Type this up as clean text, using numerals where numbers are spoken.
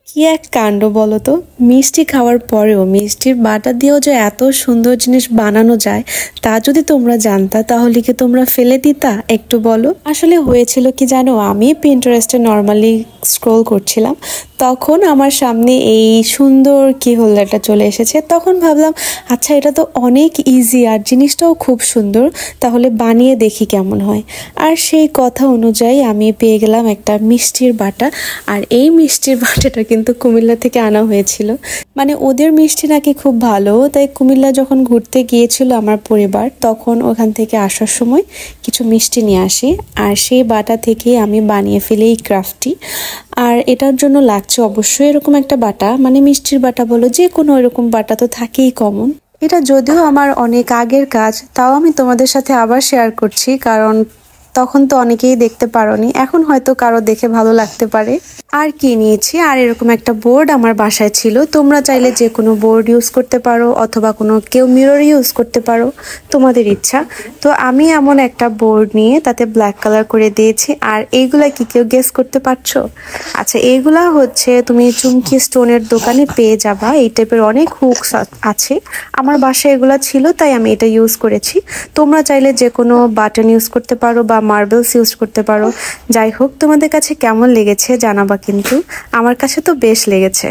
কি এক কাণ্ড বলো তো। মিষ্টি খাওয়ার পরেও মিষ্টির বাটা দিয়েও যে এত সুন্দর জিনিস বানানো যায় তা যদি তোমরা জানতা তাহলে কি তোমরা ফেলে দিতা? একটু বলো। আসলে হয়েছিল কি জানো, আমি পিন্টারেস্টে নর্মালি স্ক্রোল করছিলাম, তখন আমার সামনে এই সুন্দর কি হোল্ডারটা চলে এসেছে। তখন ভাবলাম আচ্ছা, এটা তো অনেক ইজি আর জিনিসটাও খুব সুন্দর, তাহলে বানিয়ে দেখি কেমন হয়। আর সেই কথা অনুযায়ী আমি পেয়ে গেলাম একটা মিষ্টির বাটা। আর এই মিষ্টির বাটাটা কিন্তু কুমিল্লা থেকে আনা হয়েছিল। মানে ওদের মিষ্টি নাকি খুব ভালো, তাই কুমিল্লা যখন ঘুরতে গিয়েছিল আমার পরিবার, তখন ওখান থেকে আসার সময় কিছু মিষ্টি নিয়ে আসি। আর সেই বাটা থেকে আমি বানিয়ে ফেলি এই ক্রাফটটি। আর এটার জন্য লাগছে অবশ্যই এরকম একটা বাটা, মানে মিষ্টির বাটা বলো, যে কোনো এরকম বাটা তো থাকেই কমন। এটা যদিও আমার অনেক আগের কাজ, তাও আমি তোমাদের সাথে আবার শেয়ার করছি, কারণ তখন তো অনেকেই দেখতে পারোনি, এখন হয়তো কারো দেখে ভালো লাগতে পারে। আর কি নিয়েছি, আর এরকম একটা বোর্ড আমার বাসায় ছিল। তোমরা চাইলে যে কোনো বোর্ড ইউজ করতে পারো, অথবা কেউ মিরর ইউজ করতে পারো, তোমাদের ইচ্ছা। তো আমি এমন একটা বোর্ড নিয়ে তাতে ব্ল্যাক কালার করে দিয়েছি। আর এইগুলা কি কেউ গেস করতে পারছো? আচ্ছা, এইগুলা হচ্ছে তুমি চুমকি স্টোনের দোকানে পেয়ে যাবা। এই টাইপের অনেক হুকস আছে, আমার বাসায় এগুলা ছিল তাই আমি এটা ইউজ করেছি। তোমরা চাইলে যে কোনো বাটন ইউজ করতে পারো বা মার্বেলস ইউজ করতে পারো। যাই হোক, তোমাদের কাছে কেমন লেগেছে জানাবা কিন্তু। আমার কাছে তো বেশ লেগেছে।